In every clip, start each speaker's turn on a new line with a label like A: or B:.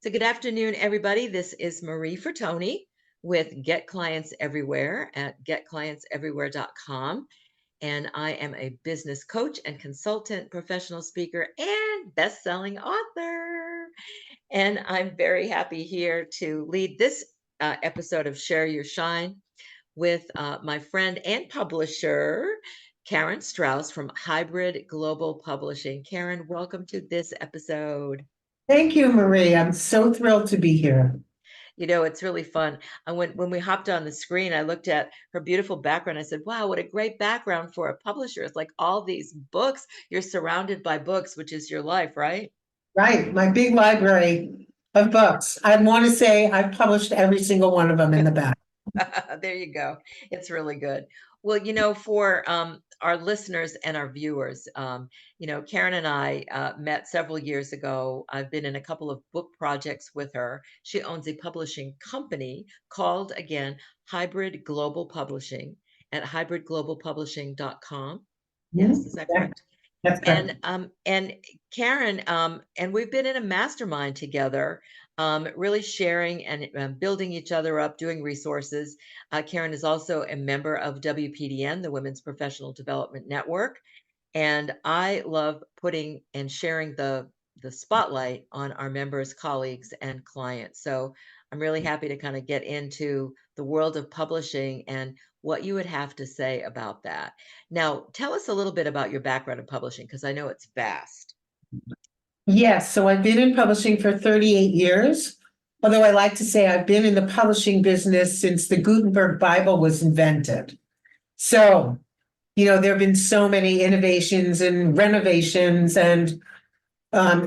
A: So, good afternoon, everybody. This is Marie Fertoni with Get Clients Everywhere at getclientseverywhere.com. And I am a business coach and consultant, professional speaker, and best-selling author. And I'm very happy here to lead this episode of Share Your Shine with my friend and publisher, Karen Strauss from Hybrid Global Publishing. Karen, welcome to this episode.
B: Thank you, Marie. I'm so thrilled to be here.
A: It's really fun. And when we hopped on the screen, I looked at her beautiful background. I said, wow, what a great background for a publisher. It's like all these books. You're surrounded by books, which is your life, right?
B: Right, my big library of books. I want to say I've published every single one of them in the back.
A: There you go. It's really good. Well, for our listeners and our viewers, Karen and I met several years ago. I've been in a couple of book projects with her. She owns a publishing company called, again, Hybrid Global Publishing at hybridglobalpublishing.com. Yes, is that
B: Yeah,
A: correct?
B: that's correct.
A: And Karen, and we've been in a mastermind together, really sharing and building each other up, doing resources. Karen is also a member of WPDN, the Women's Professional Development Network, and I love putting and sharing the spotlight on our members, colleagues, and clients. So I'm really happy to kind of get into the world of publishing and what you would have to say about that. Now, tell us a little bit about your background in publishing, because I know it's vast.
B: Yes, so I've been in publishing for 38 years. Although I like to say I've been in the publishing business since the Gutenberg Bible was invented. So, there have been so many innovations and renovations and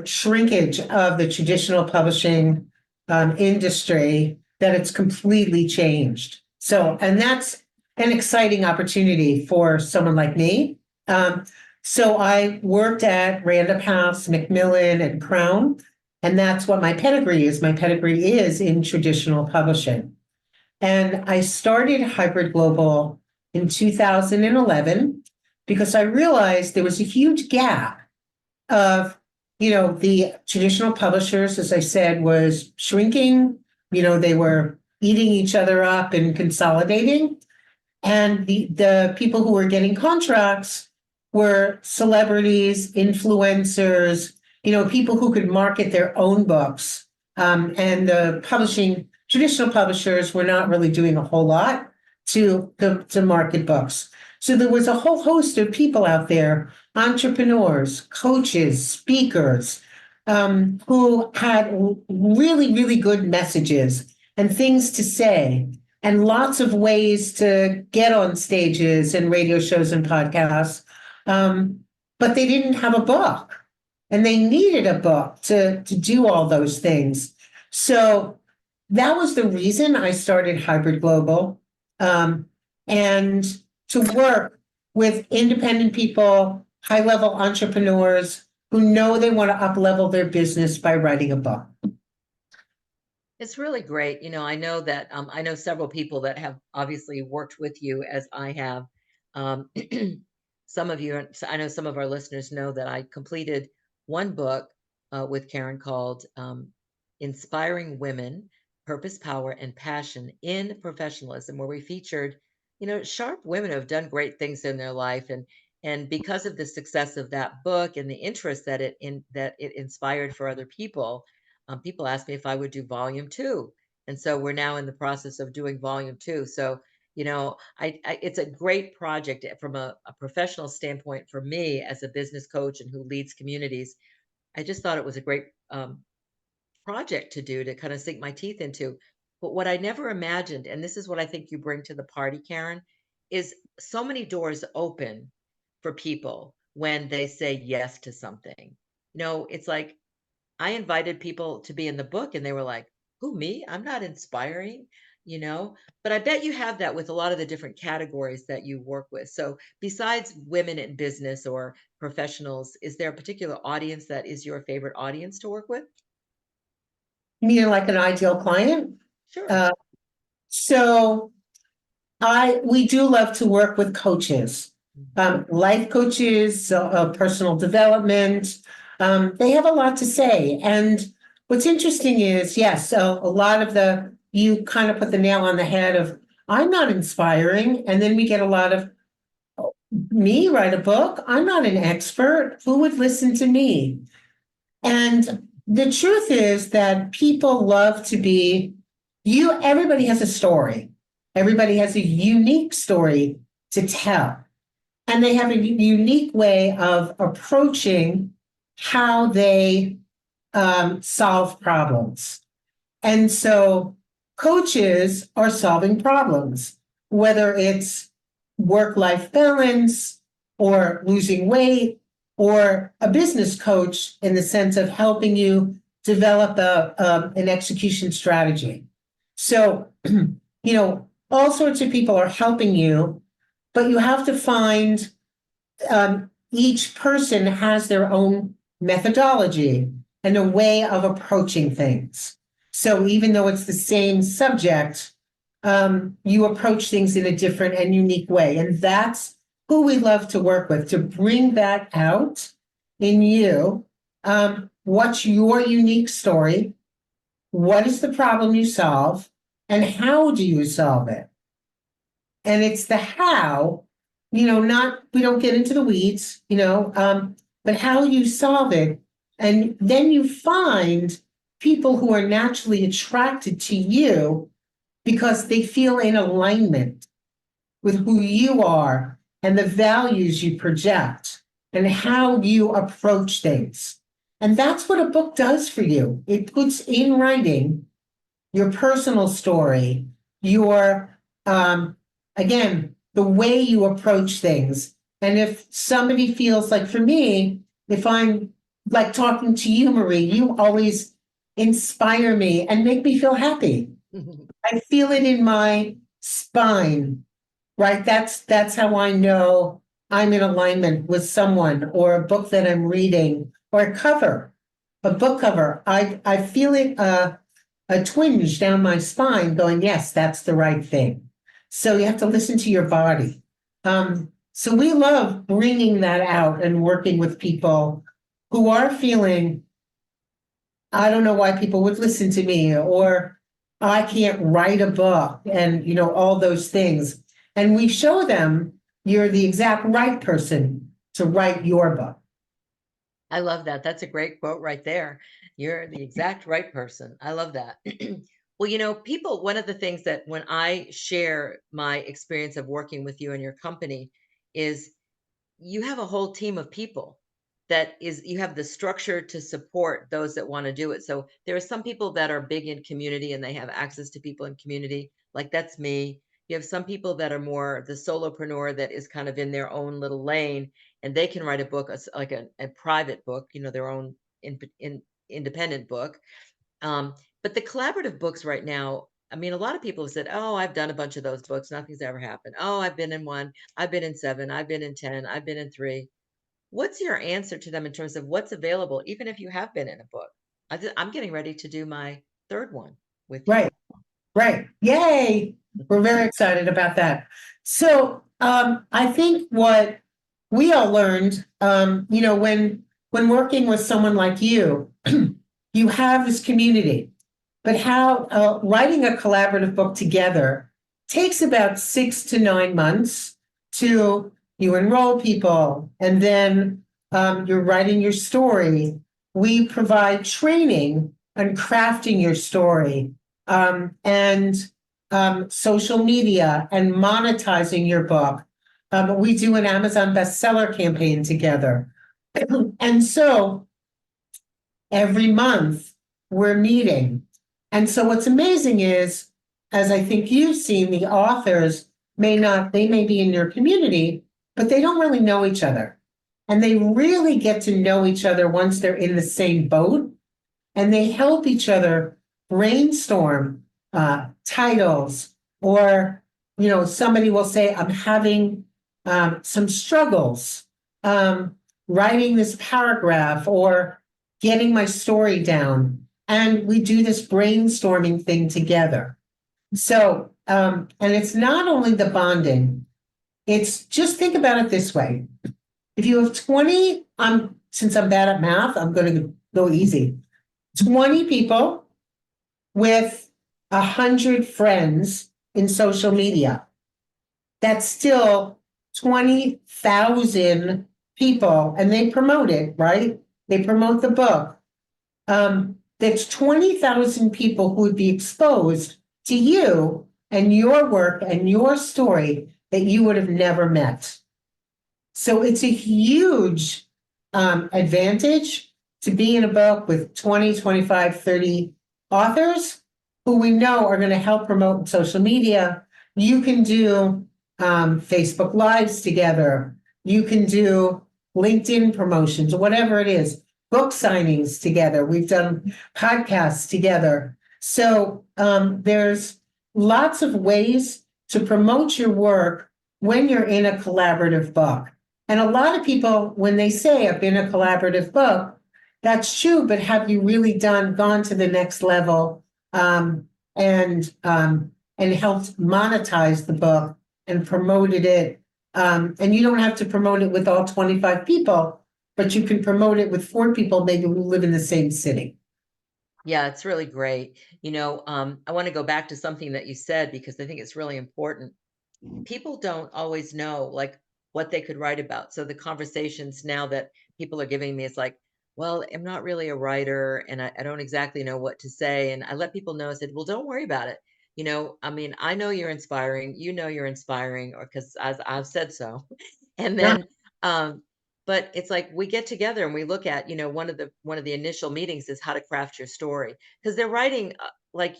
B: shrinkage of the traditional publishing industry that it's completely changed. So, and that's an exciting opportunity for someone like me. So I worked at Random House, Macmillan, and Crown, and that's what my pedigree is. My pedigree is in traditional publishing. And I started Hybrid Global in 2011 because I realized there was a huge gap of the traditional publishers, as I said, was shrinking. They were eating each other up and consolidating. And the people who were getting contracts were celebrities, influencers, people who could market their own books. And the traditional publishers were not really doing a whole lot to market books. So there was a whole host of people out there, entrepreneurs, coaches, speakers, who had really, really good messages and things to say, and lots of ways to get on stages and radio shows and podcasts. But they didn't have a book, and they needed a book to do all those things. So that was the reason I started Hybrid Global, and to work with independent people, high-level entrepreneurs who know they want to up-level their business by writing a book.
A: It's really great. I know that I know several people that have obviously worked with you as I have. Um, some of you, I know some of our listeners know that I completed one book with Karen called Inspiring Women, Purpose, Power, and Passion in Professionalism, where we featured, sharp women who have done great things in their life. And because of the success of that book and the interest that it inspired for other people, people asked me if I would do volume two. And so we're now in the process of doing volume two. So, it's a great project from a professional standpoint for me as a business coach and who leads communities. I just thought it was a great project to do to kind of sink my teeth into. But what I never imagined, and this is what I think you bring to the party, Karen, is so many doors open for people when they say yes to something. It's like I invited people to be in the book and they were like, who, me? I'm not inspiring, but I bet you have that with a lot of the different categories that you work with. So besides women in business or professionals, is there a particular audience that is your favorite audience to work with?
B: You mean like an ideal client?
A: Sure.
B: So we do love to work with coaches, life coaches, personal development. They have a lot to say, and what's interesting is, yes, so a lot of you kind of put the nail on the head of, I'm not inspiring. And then we get a lot of, me write a book? I'm not an expert. Who would listen to me? And the truth is that people love to be, everybody has a story. Everybody has a unique story to tell. And they have a unique way of approaching how they solve problems. And so coaches are solving problems, whether it's work-life balance or losing weight, or a business coach in the sense of helping you develop an execution strategy. So, all sorts of people are helping you, but you have to find each person has their own methodology and a way of approaching things. So even though it's the same subject, you approach things in a different and unique way. And that's who we love to work with, to bring that out in you. What's your unique story? What is the problem you solve? And how do you solve it? And it's the how, not, we don't get into the weeds, but how you solve it. And then you find people who are naturally attracted to you because they feel in alignment with who you are and the values you project and how you approach things. And that's what a book does for you. It puts in writing your personal story, your, again, the way you approach things. And if somebody feels like, for me, if I'm like talking to you, Marie, you always inspire me and make me feel happy. I feel it in my spine, right? That's how I know I'm in alignment with someone or a book that I'm reading or a book cover. I feel it, a twinge down my spine going, yes, that's the right thing. So you have to listen to your body. So we love bringing that out and working with people who are feeling, I don't know why people would listen to me, or I can't write a book, and all those things. And we show them you're the exact right person to write your book.
A: I love that. That's a great quote right there. You're the exact right person. I love that. Well, people, one of the things that when I share my experience of working with you and your company is you have a whole team of people that is, you have the structure to support those that want to do it. So there are some people that are big in community and they have access to people in community. Like that's me. You have some people that are more the solopreneur that is kind of in their own little lane and they can write a book, like a private book, their own in independent book. But the collaborative books right now, I mean, a lot of people have said, "Oh, I've done a bunch of those books. Nothing's ever happened. Oh, I've been in one. I've been in seven. I've been in 10. I've been in three." What's your answer to them in terms of what's available, even if you have been in a book? I'm getting ready to do my third one with you.
B: Right, right. Yay. We're very excited about that. So I think what we all learned, when working with someone like you, you have this community, but how writing a collaborative book together takes about 6 to 9 months to you enroll people, and then you're writing your story. We provide training on crafting your story, and social media and monetizing your book. We do an Amazon bestseller campaign together. And so every month we're meeting. And so what's amazing is, as I think you've seen, the authors they may be in your community, but they don't really know each other. And they really get to know each other once they're in the same boat, and they help each other brainstorm titles, or somebody will say, I'm having some struggles writing this paragraph or getting my story down, and we do this brainstorming thing together. So and it's not only the bonding, it's just, think about it this way. If you have 20, since I'm bad at math, I'm going to go easy. 20 people with 100 friends in social media. That's still 20,000 people, and they promote it, right? They promote the book. That's 20,000 people who would be exposed to you and your work and your story that you would have never met. So it's a huge advantage to be in a book with 20, 25, 30 authors who we know are going to help promote social media. You can do Facebook Lives together. You can do LinkedIn promotions, whatever it is, book signings together. We've done podcasts together. So there's lots of ways to promote your work when you're in a collaborative book. And a lot of people, when they say I've been a collaborative book, that's true, but have you really gone to the next level and helped monetize the book and promoted it? And you don't have to promote it with all 25 people, but you can promote it with 4 people, maybe who live in the same city.
A: Yeah, it's really great. I want to go back to something that you said because I think it's really important. People don't always know like what they could write about. So the conversations now that people are giving me is like, well, I'm not really a writer and I don't exactly know what to say. And I let people know, I said, well, don't worry about it. I mean, I know you're inspiring, you're inspiring, or because as I've said so. And
B: Yeah.
A: then but it's like we get together and we look at, one of the initial meetings is how to craft your story. Because they're writing like,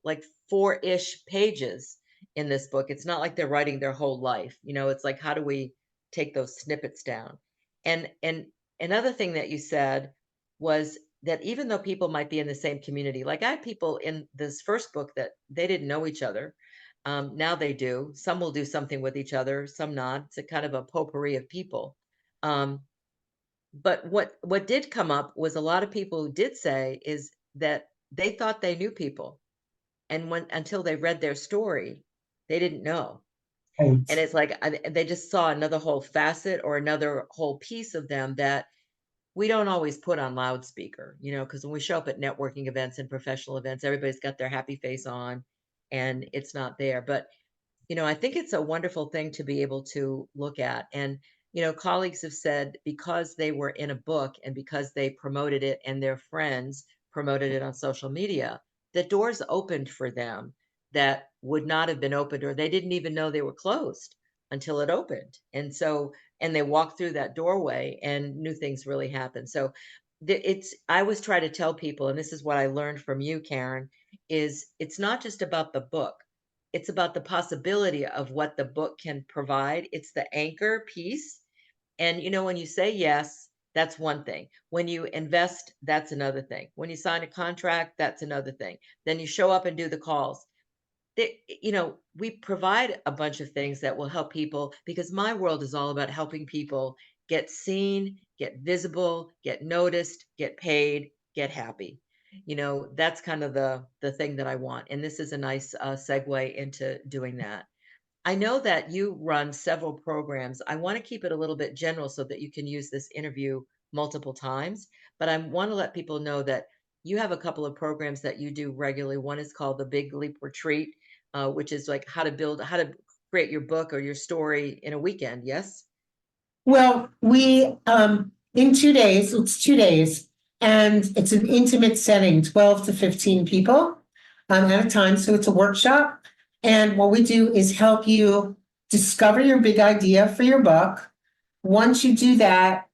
A: like 4-ish pages in this book. It's not like they're writing their whole life. It's like how do we take those snippets down? And another thing that you said was that even though people might be in the same community, like I had people in this first book that they didn't know each other. Now they do. Some will do something with each other, some not. It's a kind of a potpourri of people. Um, but what did come up was a lot of people who did say is that they thought they knew people, and when until they read their story, they didn't know. And
B: Right.
A: it's like they just saw another whole facet or another whole piece of them that we don't always put on loudspeaker, because when we show up at networking events and professional events, everybody's got their happy face on and it's not there. But I think it's a wonderful thing to be able to look at. And, colleagues have said because they were in a book and because they promoted it and their friends promoted it on social media, the doors opened for them that would not have been opened, or they didn't even know they were closed until it opened. And they walked through that doorway and new things really happened. So I always try to tell people, and this is what I learned from you, Karen, is it's not just about the book, it's about the possibility of what the book can provide. It's the anchor piece. And when you say yes, that's one thing. When you invest, that's another thing. When you sign a contract, that's another thing. Then you show up and do the calls. We provide a bunch of things that will help people because my world is all about helping people get seen, get visible, get noticed, get paid, get happy. That's kind of the thing that I want. And this is a nice segue into doing that. I know that you run several programs. I want to keep it a little bit general so that you can use this interview multiple times, but I want to let people know that you have a couple of programs that you do regularly. One is called the Big Leap Retreat, which is like how to create your book or your story in a weekend. Yes?
B: Well, we in 2 days, it's 2 days, and it's an intimate setting, 12 to 15 people at a time. So it's a workshop. And what we do is help you discover your big idea for your book. Once you do that,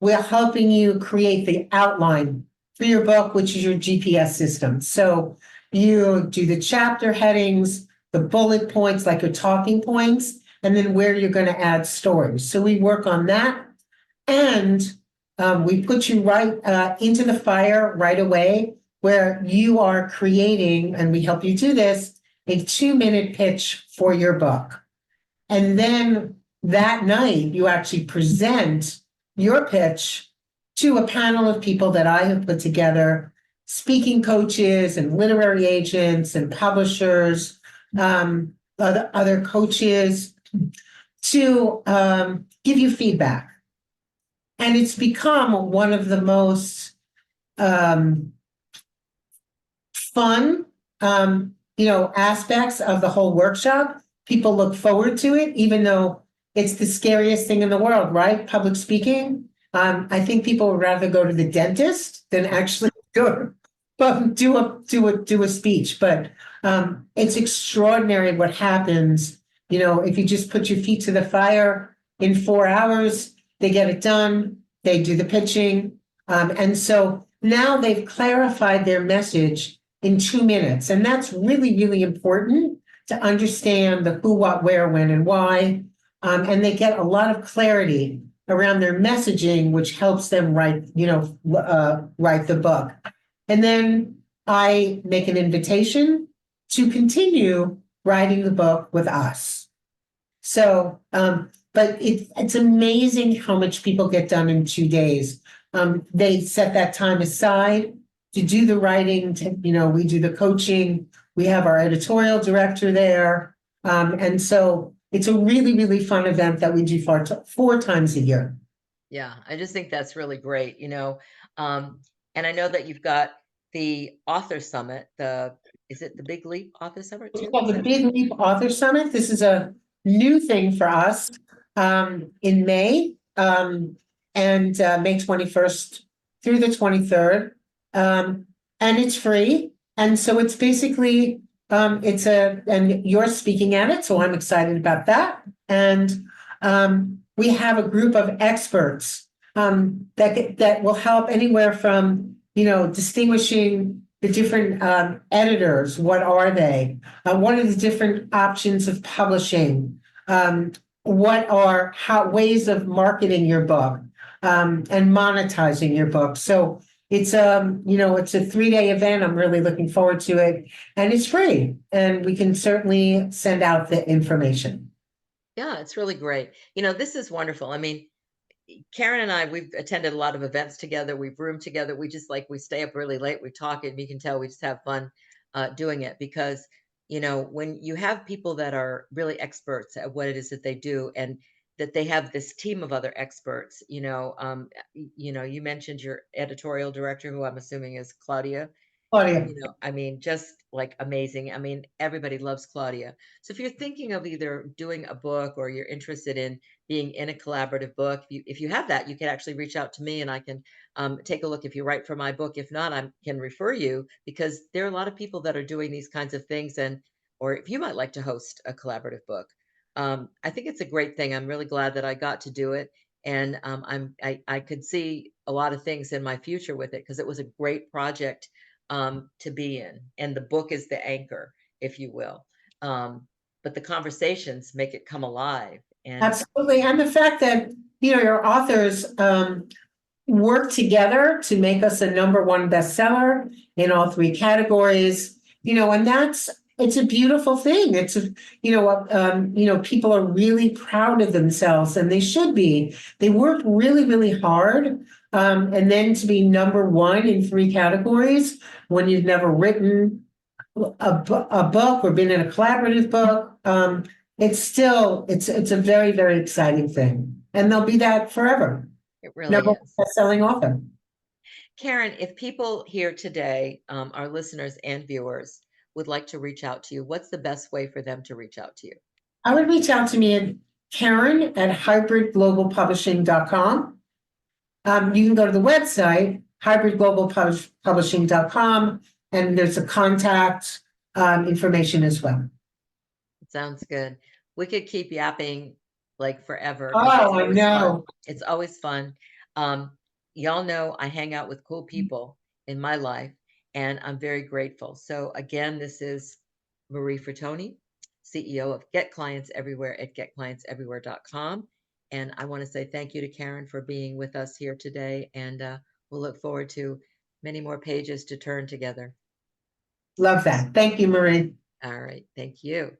B: we're helping you create the outline for your book, which is your GPS system. So you do the chapter headings, the bullet points, like your talking points, and then where you're going to add stories. So we work on that. And we put you right into the fire right away, where you are creating, and we help you do this, a 2-minute pitch for your book. And then that night, you actually present your pitch to a panel of people that I have put together, speaking coaches and literary agents and publishers, other coaches, to give you feedback. And it's become one of the most fun, aspects of the whole workshop. People look forward to it, even though it's the scariest thing in the world, right? Public speaking. I think people would rather go to the dentist than actually go but do a speech. But it's extraordinary what happens, if you just put your feet to the fire in 4 hours, they get it done, they do the pitching. And so now they've clarified their message in 2 minutes. And that's really, really important to understand the who, what, where, when, and why. And they get a lot of clarity around their messaging, which helps them write the book. And then I make an invitation to continue writing the book with us. So, but it's amazing how much people get done in 2 days. They set that time aside to do the writing, we do the coaching, we have our editorial director there. And so it's a really, really fun event that we do 4 times a year.
A: Yeah, I just think that's really great, and I know that you've got the author summit, is it the Big Leap Author Summit
B: It's
A: too?
B: called the Big Leap Author Summit. This is a new thing for us in May, and May 21st through the 23rd. And it's free. And so it's basically, and you're speaking at it, so I'm excited about that. And we have a group of experts that will help anywhere from, distinguishing the different editors. What are they? What are the different options of publishing? What are ways of marketing your book and monetizing your book? So it's it's a 3-day event. I'm really looking forward to it, and it's free. And we can certainly send out the information.
A: Yeah, it's really great. This is wonderful. I mean, Karen and I, we've attended a lot of events together. We've roomed together. We stay up really late. We talk, and you can tell we just have fun doing it because, when you have people that are really experts at what it is that they do and that they have this team of other experts, you mentioned your editorial director, who I'm assuming is Claudia.
B: Claudia.
A: I mean, just like amazing. I mean, everybody loves Claudia. So if you're thinking of either doing a book or you're interested in being in a collaborative book, if you have that, you can actually reach out to me and I can take a look if you write for my book. If not, I can refer you because there are a lot of people that are doing these kinds of things or if you might like to host a collaborative book. I think it's a great thing. I'm really glad that I got to do it. And I could see a lot of things in my future with it because it was a great project to be in. And the book is the anchor, if you will. But the conversations make it come alive. And
B: Absolutely. And the fact that, your authors work together to make us a #1 bestseller in all 3 categories, and it's a beautiful thing. People are really proud of themselves, and they should be. They work really, really hard. And then to be #1 in 3 categories when you've never written a book or been in a collaborative book, it's a very, very exciting thing. And they'll be that forever.
A: it really
B: #1
A: is.
B: best-selling author.
A: Karen, if people here today, our listeners and viewers, would like to reach out to you, what's the best way for them to reach out to you?
B: I would reach out to me at Karen@hybridglobalpublishing.com. You can go to the website, hybridglobalpublishing.com, and there's a contact information as well.
A: Sounds good. We could keep yapping like forever because
B: Oh, I know.
A: It's always fun. Y'all know I hang out with cool people in my life, and I'm very grateful. So again, this is Marie Fertoni, CEO of Get Clients Everywhere at getclientseverywhere.com. And I want to say thank you to Karen for being with us here today. And we'll look forward to many more pages to turn together.
B: Love that. Thank you, Marie.
A: All right. Thank you.